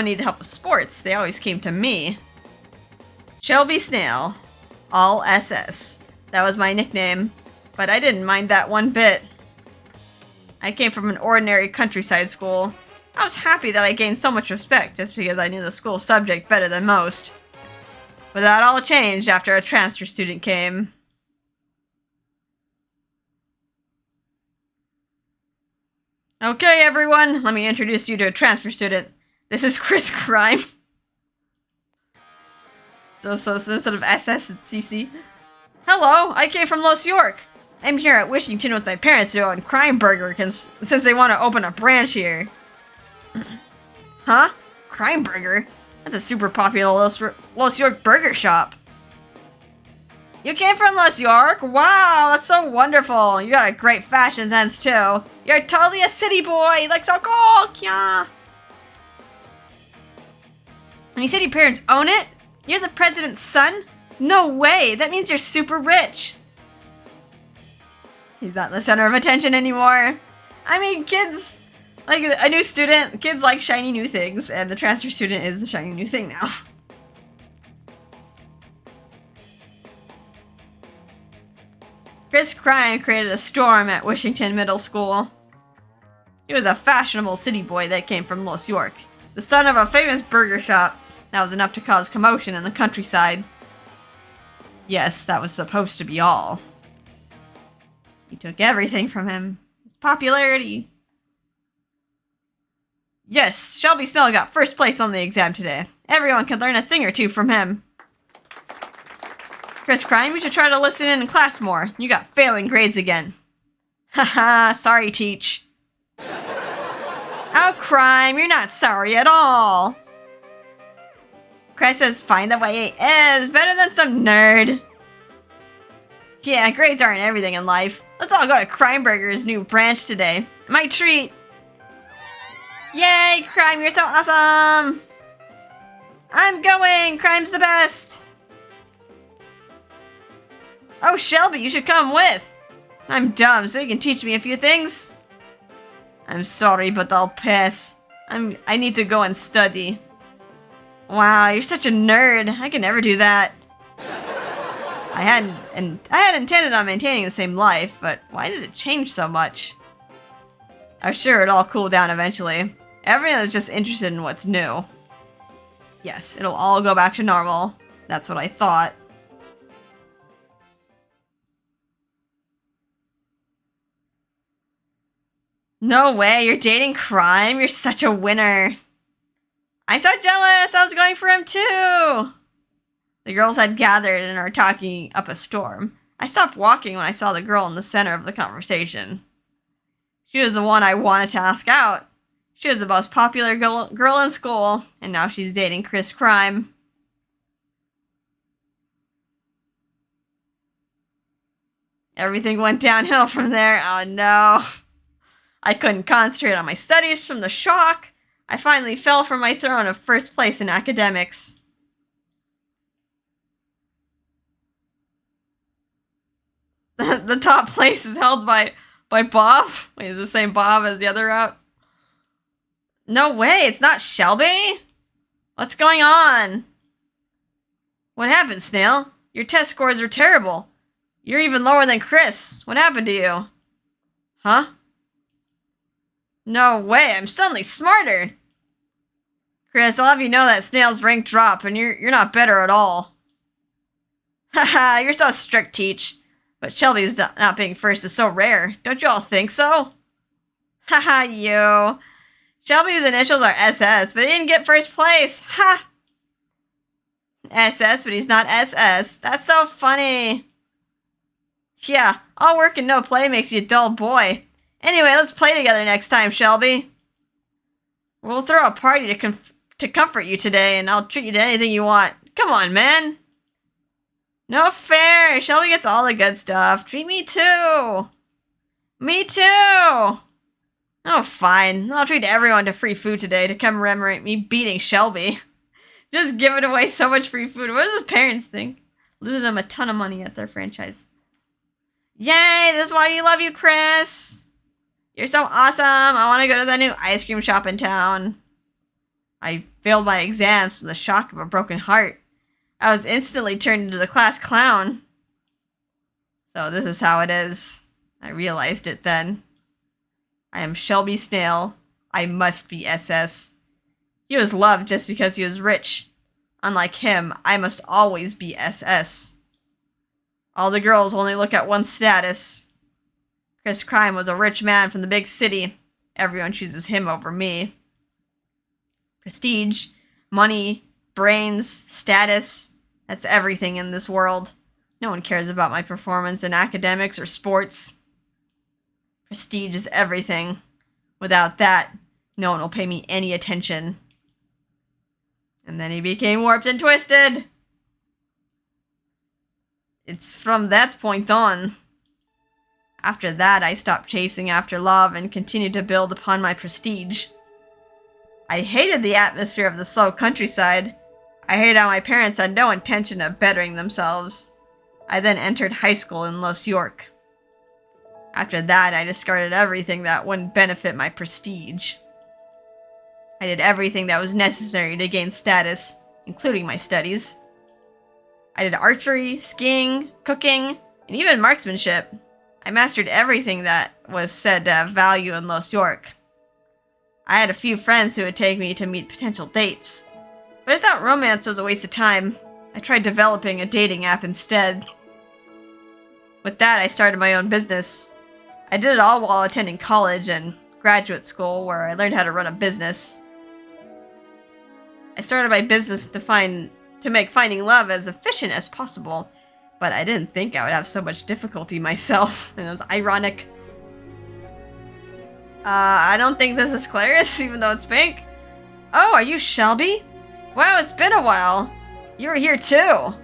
needed help with sports, they always came to me. Shelby Snail, all SS. That was my nickname, but I didn't mind that one bit. I came from an ordinary countryside school. I was happy that I gained so much respect just because I knew the school subject better than most. But that all changed after a transfer student came. Okay, everyone, let me introduce you to a transfer student. This is Chris Crime. So instead of SS, it's CC. Hello, I came from Los York. I'm here at Wishington with my parents to own Crime Burger since they want to open a branch here. Huh? Crime Burger? That's a super popular Los York burger shop. You came from Los York? Wow, that's so wonderful. You got a great fashion sense too. You're totally a city boy, like so cool, yeah. And you said your parents own it? You're the president's son? No way, that means you're super rich. He's not the center of attention anymore. I mean, kids, like a new student, kids like shiny new things, and the transfer student is the shiny new thing now. Chris Crime created a storm at Wishington Middle School. He was a fashionable city boy that came from Los York, the son of a famous burger shop. That was enough to cause commotion in the countryside. Yes, that was supposed to be all. He took everything from him. His popularity. Yes, Shelby Snell got first place on the exam today. Everyone could learn a thing or two from him. Chris Crime, you should try to listen in class more. You got failing grades again. Haha, sorry, Teach. Oh, Crime, you're not sorry at all. Chris is fine the way he is, better than some nerd. Yeah, grades aren't everything in life. Let's all go to Crime Burger's new branch today. My treat. Yay, Crime, you're so awesome. I'm going, Crime's the best. Oh, Shelby, you should come with. I'm dumb, so you can teach me a few things. I'm sorry, but I'll pass. I need to go and study. Wow, you're such a nerd. I can never do that. I had intended on maintaining the same life, but why did it change so much? I'm sure it'll all cool down eventually. Everyone is just interested in what's new. Yes, it'll all go back to normal. That's what I thought. No way, you're dating Crime? You're such a winner. I'm so jealous, I was going for him too. The girls had gathered and are talking up a storm. I stopped walking when I saw the girl in the center of the conversation. She was the one I wanted to ask out. She was the most popular girl in school, and now she's dating Chris Crime. Everything went downhill from there. Oh no. I couldn't concentrate on my studies from the shock. I finally fell from my throne of first place in academics. The top place is held by Bob? Wait, is the same Bob as the other route? No way, it's not Shelby? What's going on? What happened, Snail? Your test scores are terrible. You're even lower than Chris. What happened to you? Huh? No way, I'm suddenly smarter. Chris, I'll have you know that Snail's rank dropped and you're not better at all. Haha, you're so strict, Teach. But Shelby's not being first is so rare. Don't you all think so? Haha, you. Shelby's initials are SS, but he didn't get first place. Ha! SS, but he's not SS. That's so funny. Yeah, all work and no play makes you a dull boy. Anyway, let's play together next time, Shelby. We'll throw a party to comfort you today, and I'll treat you to anything you want. Come on, man. No fair. Shelby gets all the good stuff. Treat me too. Me too. Oh, fine. I'll treat everyone to free food today to commemorate me beating Shelby. Just giving away so much free food. What does his parents think? Losing them a ton of money at their franchise. Yay, this is why you love you, Chris. You're so awesome. I want to go to the new ice cream shop in town. I failed my exams from the shock of a broken heart. I was instantly turned into the class clown. So this is how it is. I realized it then. I am Shelby Snail. I must be SS. He was loved just because he was rich. Unlike him, I must always be SS. All the girls only look at one status. Chris Crime was a rich man from the big city. Everyone chooses him over me. Prestige, money, brains, status. That's everything in this world. No one cares about my performance in academics or sports. Prestige is everything. Without that, no one will pay me any attention. And then he became warped and twisted. It's from that point on. After that, I stopped chasing after love and continued to build upon my prestige. I hated the atmosphere of the slow countryside. I hated how my parents had no intention of bettering themselves. I then entered high school in Los York. After that, I discarded everything that wouldn't benefit my prestige. I did everything that was necessary to gain status, including my studies. I did archery, skiing, cooking, and even marksmanship. I mastered everything that was said to have value in Los York. I had a few friends who would take me to meet potential dates, but I thought romance was a waste of time. I tried developing a dating app instead. With that, I started my own business. I did it all while attending college and graduate school, where I learned how to run a business. I started my business to make finding love as efficient as possible, but I didn't think I would have so much difficulty myself, and it was ironic. I don't think this is Clarice, even though it's pink. Oh, are you Shelby? Wow, it's been a while. You were here too.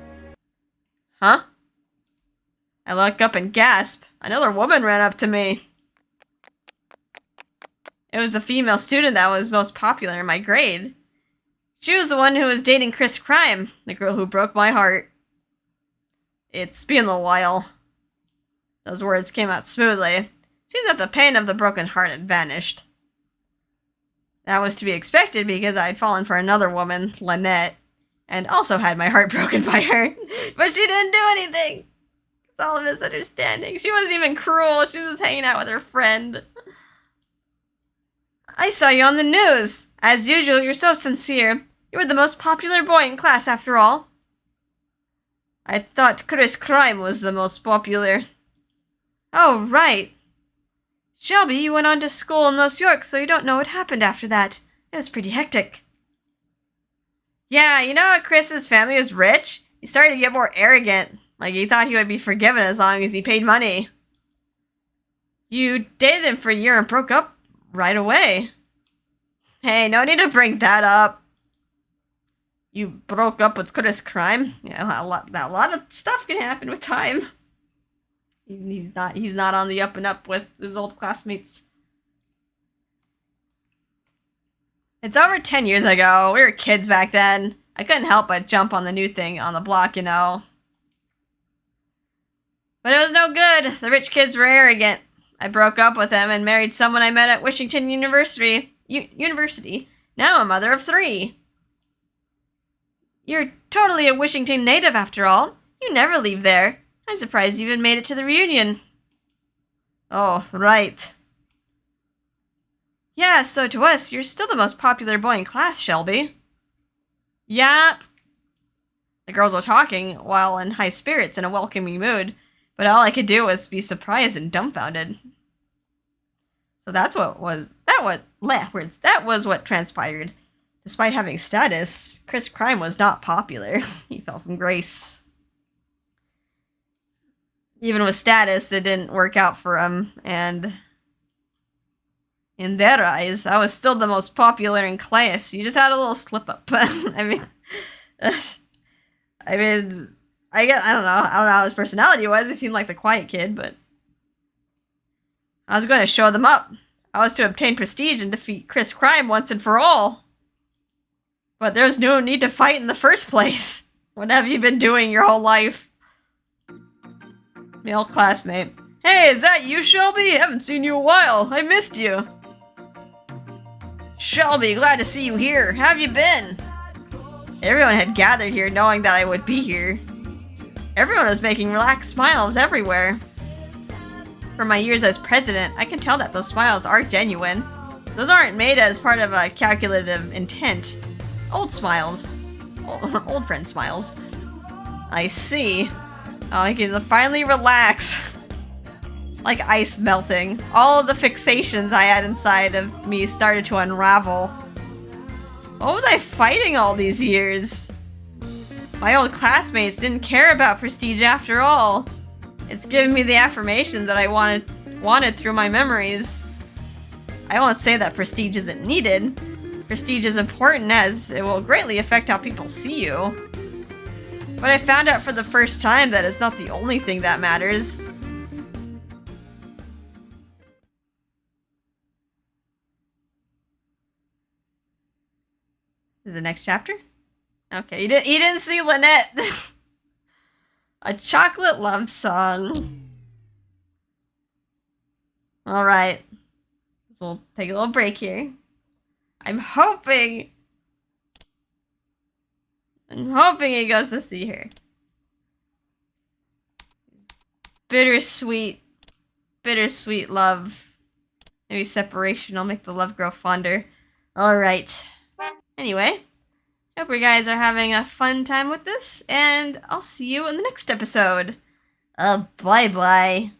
Huh? I look up and gasp. Another woman ran up to me. It was the female student that was most popular in my grade. She was the one who was dating Chris Crime, the girl who broke my heart. It's been a while. Those words came out smoothly. Seems that the pain of the broken heart had vanished. That was to be expected because I had fallen for another woman, Lynette, and also had my heart broken by her. But she didn't do anything. It's all a misunderstanding. She wasn't even cruel. She was just hanging out with her friend. I saw you on the news. As usual, you're so sincere. You were the most popular boy in class, after all. I thought Chris Crime was the most popular. Oh, right. Shelby, you went on to school in Los York, so you don't know what happened after that. It was pretty hectic. Yeah, you know how Chris's family was rich? He started to get more arrogant. Like he thought he would be forgiven as long as he paid money. You dated him for a year and broke up right away. Hey, no need to bring that up. You broke up with Chris Crime? Yeah, a lot of stuff can happen with time. He's not on the up and up with his old classmates. It's over 10 years ago. We were kids back then. I couldn't help but jump on the new thing on the block, you know. But it was no good. The rich kids were arrogant. I broke up with him and married someone I met at Washington University. Now I'm a mother of 3. You're totally a Washington native after all. You never leave there. I'm surprised you even made it to the reunion. Oh, right. Yeah, so to us, you're still the most popular boy in class, Shelby. Yep. The girls were talking while in high spirits and a welcoming mood, But all I could do was be surprised and dumbfounded. So that was what transpired. Despite having status, Chris Crime was not popular. He fell from grace. Even with status, it didn't work out for him, and in their eyes, I was still the most popular in class. You just had a little slip up. I mean, I don't know how his personality was. He seemed like the quiet kid, but I was going to show them up. I was to obtain prestige and defeat Chris Crime once and for all. But there's no need to fight in the first place. What have you been doing your whole life? Male classmate. Hey, is that you, Shelby? I haven't seen you in a while. I missed you. Shelby, glad to see you here. How have you been? Everyone had gathered here knowing that I would be here. Everyone was making relaxed smiles everywhere. For my years as president, I can tell that those smiles are genuine. Those aren't made as part of a calculative intent. Old smiles. Old friend smiles. I see. Oh, I can finally relax. Like ice melting. All of the fixations I had inside of me started to unravel. What was I fighting all these years? My old classmates didn't care about prestige after all. It's given me the affirmation that I wanted through my memories. I won't say that prestige isn't needed. Prestige is important as it will greatly affect how people see you. But I found out for the first time that it's not the only thing that matters. Is the next chapter? Okay, you didn't see Lynette. A chocolate love song. Alright. So we'll take a little break here. I'm hoping he goes to see her. Bittersweet love. Maybe separation will make the love grow fonder. Alright. Anyway, hope you guys are having a fun time with this, and I'll see you in the next episode. Bye-bye.